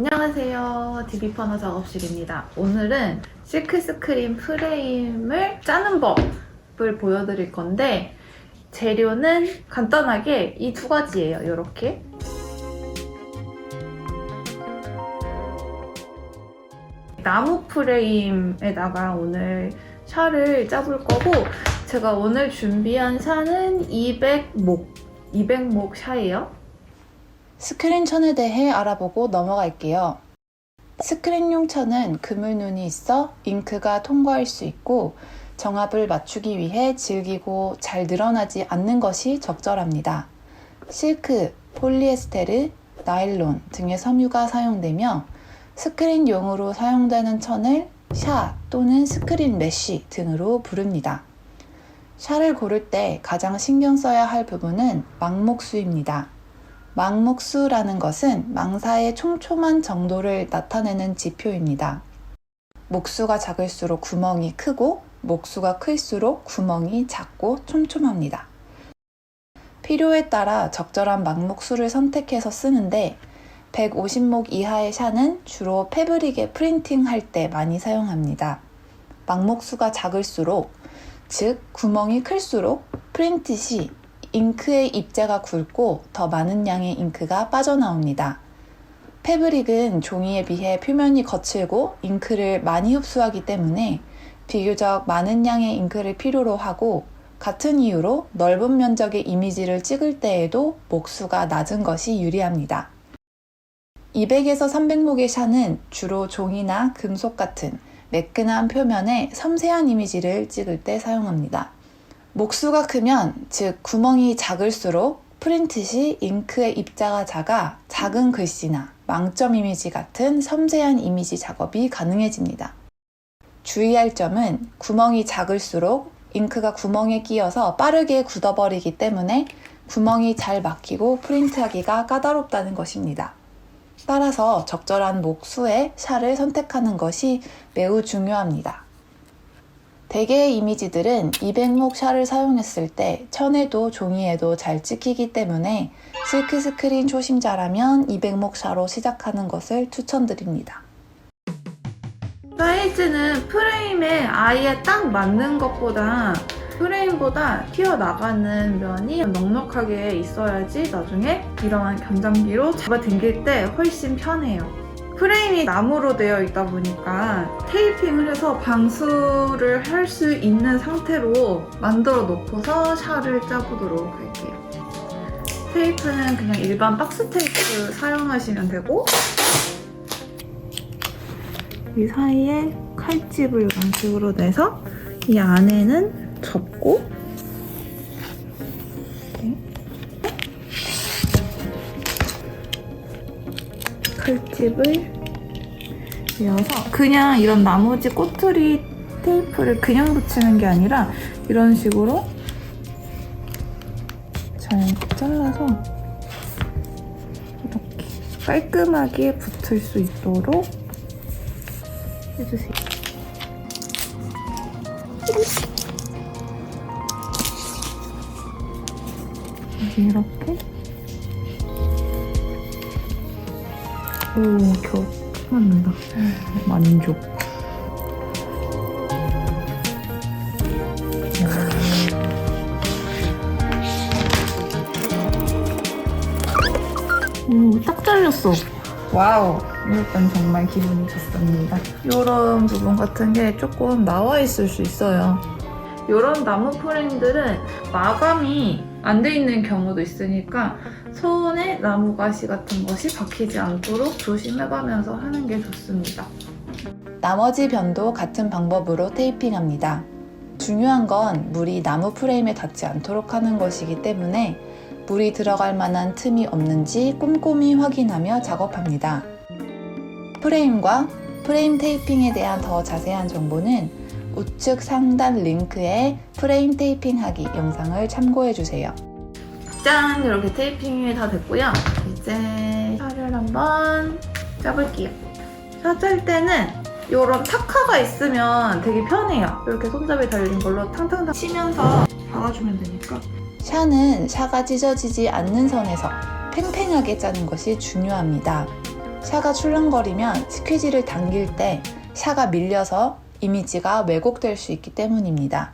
안녕하세요. DB퍼너 작업실입니다. 오늘은 실크 스크린 프레임을 짜는 법을 보여드릴 건데 재료는 간단하게 이 두 가지예요. 이렇게 나무 프레임에다가 오늘 샤를 짜볼 거고, 제가 오늘 준비한 샤는 200목 샤예요. 스크린 천에 대해 알아보고 넘어갈게요. 스크린용 천은 그물눈이 있어 잉크가 통과할 수 있고 정압을 맞추기 위해 질기고 잘 늘어나지 않는 것이 적절합니다. 실크, 폴리에스테르, 나일론 등의 섬유가 사용되며 스크린용으로 사용되는 천을 샤 또는 스크린 메쉬 등으로 부릅니다. 샤를 고를 때 가장 신경 써야 할 부분은 망목수입니다. 망목수라는 것은 망사의 촘촘한 정도를 나타내는 지표입니다. 목수가 작을수록 구멍이 크고 목수가 클수록 구멍이 작고 촘촘합니다. 필요에 따라 적절한 망목수를 선택해서 쓰는데 150목 이하의 샤는 주로 패브릭에 프린팅할 때 많이 사용합니다. 망목수가 작을수록, 즉 구멍이 클수록 프린트 시 잉크의 입자가 굵고 더 많은 양의 잉크가 빠져나옵니다. 패브릭은 종이에 비해 표면이 거칠고 잉크를 많이 흡수하기 때문에 비교적 많은 양의 잉크를 필요로 하고, 같은 이유로 넓은 면적의 이미지를 찍을 때에도 목수가 낮은 것이 유리합니다. 200에서 300목의 샤는 주로 종이나 금속 같은 매끈한 표면에 섬세한 이미지를 찍을 때 사용합니다. 목수가 크면, 즉 구멍이 작을수록 프린트 시 잉크의 입자가 작아 작은 글씨나 망점 이미지 같은 섬세한 이미지 작업이 가능해집니다. 주의할 점은 구멍이 작을수록 잉크가 구멍에 끼어서 빠르게 굳어버리기 때문에 구멍이 잘 막히고 프린트하기가 까다롭다는 것입니다. 따라서 적절한 목수의 샤를 선택하는 것이 매우 중요합니다. 대개의 이미지들은 200목 샤를 사용했을 때 천에도 종이에도 잘 찍히기 때문에 실크 스크린 초심자라면 200목 샤로 시작하는 것을 추천드립니다. 사이즈는 프레임에 아예 딱 맞는 것보다 프레임보다 튀어나가는 면이 넉넉하게 있어야지 나중에 이러한 견장기로 잡아당길 때 훨씬 편해요. 프레임이 나무로 되어 있다 보니까 테이핑을 해서 방수를 할 수 있는 상태로 만들어 놓고서 샤를 짜보도록 할게요. 테이프는 그냥 일반 박스 테이프 사용하시면 되고, 이 사이에 칼집을 이런 식으로 내서 이 안에는 접고, 칼집을 이어서 그냥 이런 나머지 꼬투리 테이프를 그냥 붙이는 게 아니라 이런 식으로 잘 잘라서 이렇게 깔끔하게 붙을 수 있도록 해주세요. 이렇게. 오, 겨우 맞는다. 만족. 오, 딱 잘렸어. 와우. 이럴 땐 정말 기분이 좋습니다. 이런 부분 같은 게 조금 나와 있을 수 있어요. 이런 나무 프레임들은 마감이 안 돼 있는 경우도 있으니까 손에 나무 가시 같은 것이 박히지 않도록 조심해가면서 하는 게 좋습니다. 나머지 변도 같은 방법으로 테이핑합니다. 중요한 건 물이 나무 프레임에 닿지 않도록 하는 것이기 때문에 물이 들어갈 만한 틈이 없는지 꼼꼼히 확인하며 작업합니다. 프레임과 프레임 테이핑에 대한 더 자세한 정보는 우측 상단 링크에 프레임 테이핑하기 영상을 참고해주세요. 짠! 이렇게 테이핑이 다 됐고요. 이제 샤를 한번 짜볼게요. 샤 짤 때는 이런 타카가 있으면 되게 편해요. 이렇게 손잡이 달린 걸로 탕탕탕 치면서 박아주면 되니까. 샤는 샤가 찢어지지 않는 선에서 팽팽하게 짜는 것이 중요합니다. 샤가 출렁거리면 스퀴지를 당길 때 샤가 밀려서 이미지가 왜곡될 수 있기 때문입니다.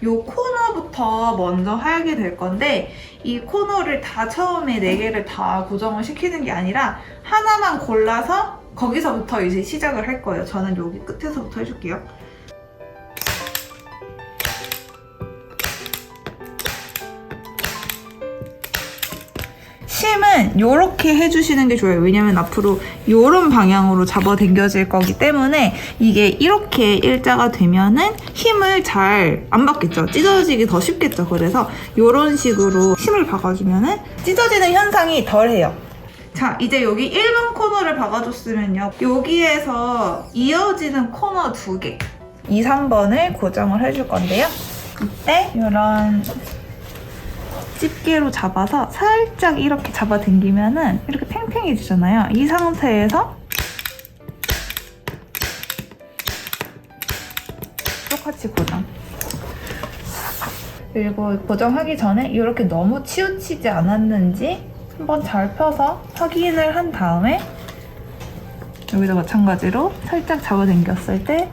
요 코너부터 먼저 하게 될 건데 이 코너를 다 처음에 4개를 다 고정을 시키는 게 아니라 하나만 골라서 거기서부터 이제 시작을 할 거예요. 저는 여기 끝에서부터 해줄게요. 심은 이렇게 해주시는 게 좋아요. 왜냐면 앞으로 이런 방향으로 잡아당겨질 거기 때문에 이게 이렇게 일자가 되면은 힘을 잘 안 받겠죠. 찢어지기 더 쉽겠죠. 그래서 이런 식으로 힘을 박아주면은 찢어지는 현상이 덜해요. 자, 이제 여기 1번 코너를 박아줬으면요. 여기에서 이어지는 코너 2개 2, 3번을 고정을 해줄 건데요. 이때 이런 집게로 잡아서 살짝 이렇게 잡아당기면은 이렇게 팽팽해지잖아요. 이 상태에서 똑같이 고정. 그리고 고정하기 전에 이렇게 너무 치우치지 않았는지 한번 잘 펴서 확인을 한 다음에 여기도 마찬가지로 살짝 잡아당겼을 때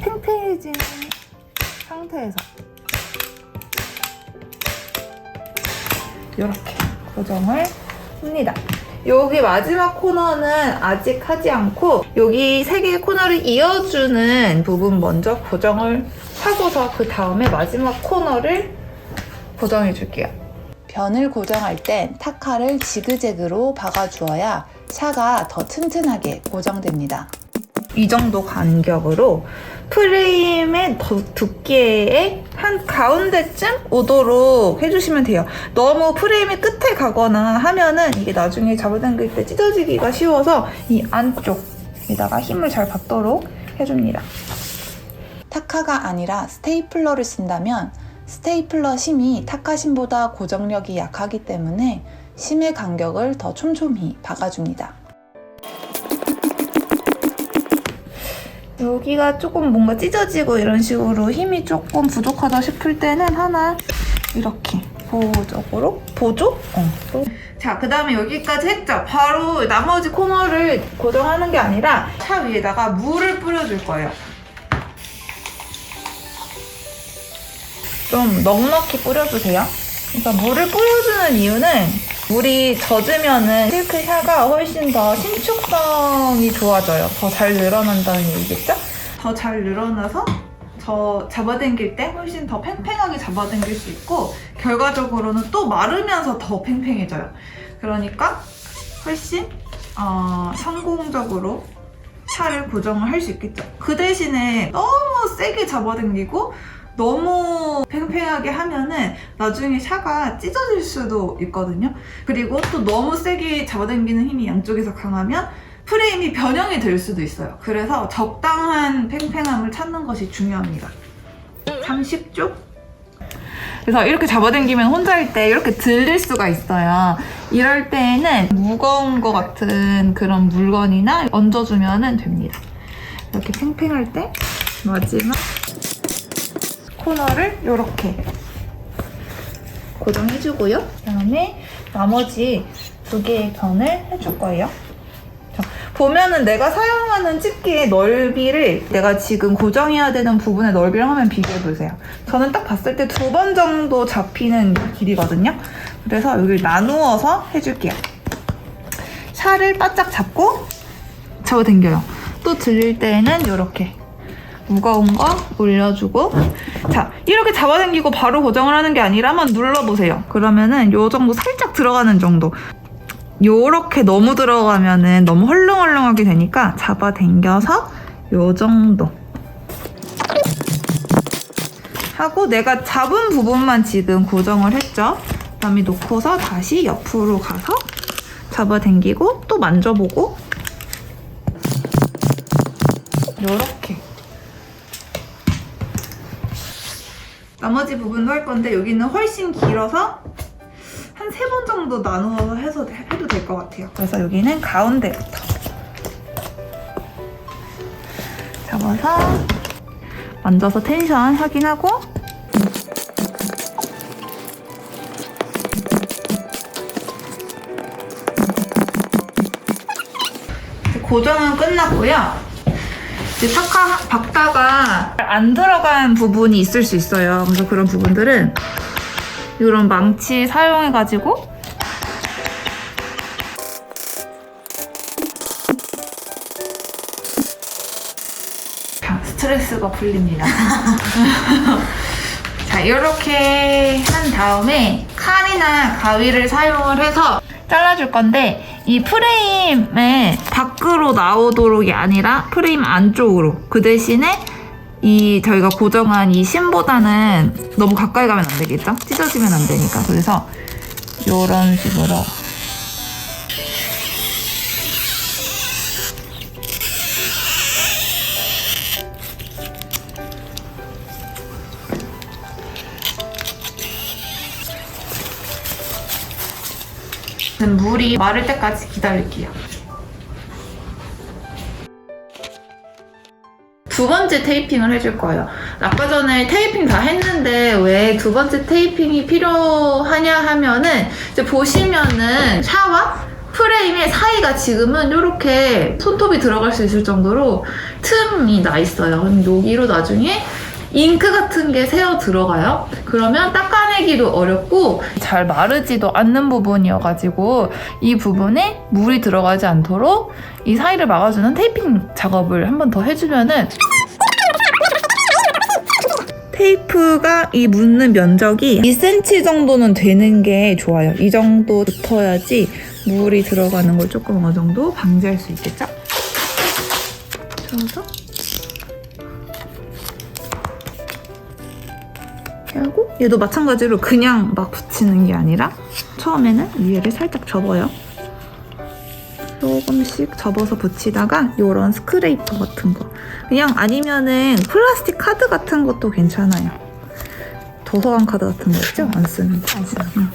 팽팽해진 상태에서 이렇게 고정을 합니다. 여기 마지막 코너는 아직 하지 않고 여기 3개의 코너를 이어주는 부분 먼저 고정을 하고서 그 다음에 마지막 코너를 고정해 줄게요. 변을 고정할 땐 타카를 지그재그로 박아주어야 샤가 더 튼튼하게 고정됩니다. 이 정도 간격으로 프레임의 두께의 한 가운데쯤 오도록 해주시면 돼요. 너무 프레임의 끝에 가거나 하면은 이게 나중에 잡아당길 때 찢어지기가 쉬워서 이 안쪽에다가 힘을 잘 받도록 해줍니다. 타카가 아니라 스테이플러를 쓴다면 스테이플러 심이 타카 심보다 고정력이 약하기 때문에 심의 간격을 더 촘촘히 박아줍니다. 여기가 조금 뭔가 찢어지고 이런 식으로 힘이 조금 부족하다 싶을 때는 하나 이렇게 보조적으로 보조? 자, 그 다음에 여기까지 했죠? 바로 나머지 코너를 고정하는 게 아니라 샤 위에다가 물을 뿌려줄 거예요. 좀 넉넉히 뿌려주세요. 그러니까 물을 뿌려주는 이유는 물이 젖으면은 실크 샤가 훨씬 더 신축성이 좋아져요. 더 잘 늘어난다는 얘기겠죠? 더 잘 늘어나서 잡아당길 때 훨씬 더 팽팽하게 잡아당길 수 있고 결과적으로는 또 마르면서 더 팽팽해져요. 그러니까 훨씬 성공적으로 샤를 고정을 할 수 있겠죠. 그 대신에 너무 세게 잡아당기고 너무 팽팽하게 하면은 나중에 샤가 찢어질 수도 있거든요. 그리고 또 너무 세게 잡아당기는 힘이 양쪽에서 강하면 프레임이 변형이 될 수도 있어요. 그래서 적당한 팽팽함을 찾는 것이 중요합니다. 30쪽? 그래서 이렇게 잡아당기면 혼자일 때 이렇게 들릴 수가 있어요. 이럴 때에는 무거운 것 같은 그런 물건이나 얹어주면 됩니다. 이렇게 팽팽할 때 마지막 코너를 이렇게 고정해주고요. 그다음에 나머지 2개의 변을 해줄 거예요. 자, 보면은 내가 사용하는 집게의 넓이를 내가 지금 고정해야 되는 부분의 넓이를 한번 비교해보세요. 저는 딱 봤을 때 2번 정도 잡히는 길이거든요. 그래서 여기를 나누어서 해줄게요. 샤를 바짝 잡고 잡아당겨요. 또 들릴 때는 이렇게 무거운 거 올려주고, 자, 이렇게 잡아당기고 바로 고정을 하는 게 아니라 한번 눌러보세요. 그러면은 요 정도 살짝 들어가는 정도. 요렇게 너무 들어가면은 너무 헐렁헐렁하게 되니까 잡아당겨서 요 정도 하고 내가 잡은 부분만 지금 고정을 했죠. 그다음에 놓고서 다시 옆으로 가서 잡아당기고 또 만져보고 요렇게 나머지 부분도 할 건데 여기는 훨씬 길어서 한 3번 정도 나누어서 해도 될 것 같아요. 그래서 여기는 가운데부터 잡아서 만져서 텐션 확인하고 고정은 끝났고요. 이제 박다가 안 들어간 부분이 있을 수 있어요. 그래서 그런 부분들은 이런 망치 사용해가지고 스트레스가 풀립니다. 자, 이렇게 한 다음에 칼이나 가위를 사용을 해서 잘라줄 건데 이 프레임에 밖으로 나오도록이 아니라 프레임 안쪽으로, 그 대신에 이 저희가 고정한 이 심보다는 너무 가까이 가면 안 되겠죠? 찢어지면 안 되니까. 그래서 이런 식으로 물이 마를 때까지 기다릴게요. 두 번째 테이핑을 해줄 거예요. 아까 전에 테이핑 다 했는데 왜 두 번째 테이핑이 필요하냐 하면은 이제 보시면은 샤와 프레임의 사이가 지금은 이렇게 손톱이 들어갈 수 있을 정도로 틈이 나 있어요. 여기로 나중에 잉크 같은 게 새어 들어가요. 그러면 닦아내기도 어렵고 잘 마르지도 않는 부분이어가지고 이 부분에 물이 들어가지 않도록 이 사이를 막아주는 테이핑 작업을 한 번 더 해주면은 테이프가 이 묻는 면적이 2cm 정도는 되는 게 좋아요. 이 정도 붙어야지 물이 들어가는 걸 조금 어느 정도 방지할 수 있겠죠? 저어서 하고 얘도 마찬가지로 그냥 막 붙이는 게 아니라 처음에는 위에를 살짝 접어요. 조금씩 접어서 붙이다가 이런 스크레이퍼 같은 거, 그냥 아니면은 플라스틱 카드 같은 것도 괜찮아요. 도서관 카드 같은 거 있죠? 안 쓰는 거.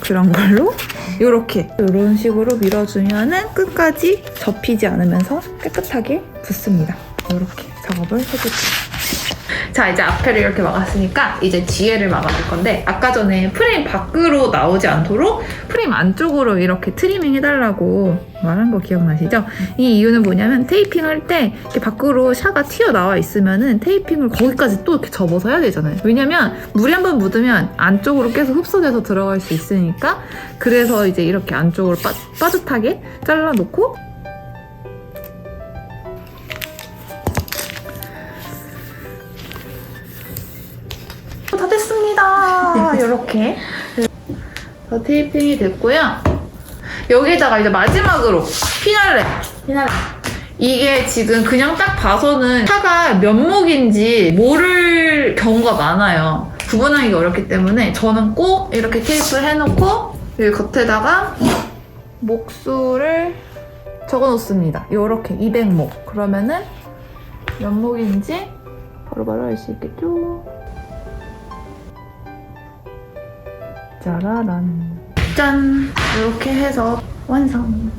그런 걸로 이런 식으로 밀어주면은 끝까지 접히지 않으면서 깨끗하게 붙습니다. 이렇게 작업을 해줄게요. 자, 이제 앞에를 이렇게 막았으니까 이제 뒤에를 막아줄 건데, 아까 전에 프레임 밖으로 나오지 않도록 프레임 안쪽으로 이렇게 트리밍 해달라고 말한 거 기억나시죠? 이 이유는 뭐냐면 테이핑할 때 이렇게 밖으로 샤가 튀어나와 있으면은 테이핑을 거기까지 또 이렇게 접어서 해야 되잖아요. 왜냐면 물이 한번 묻으면 안쪽으로 계속 흡수돼서 들어갈 수 있으니까. 그래서 이제 이렇게 안쪽으로 빠듯하게 잘라놓고 다 됐습니다. 이렇게 다 테이핑이 됐고요. 여기다가 이제 마지막으로 피날레. 이게 지금 그냥 딱 봐서는 샤가 면목인지 모를 경우가 많아요. 구분하기 어렵기 때문에 저는 꼭 이렇게 테이프를 해놓고 여기 겉에다가 목수를 적어놓습니다. 이렇게 200목. 그러면은 면목인지 바로바로 알 수 있겠죠? 짜라란. 짠! 이렇게 해서 완성!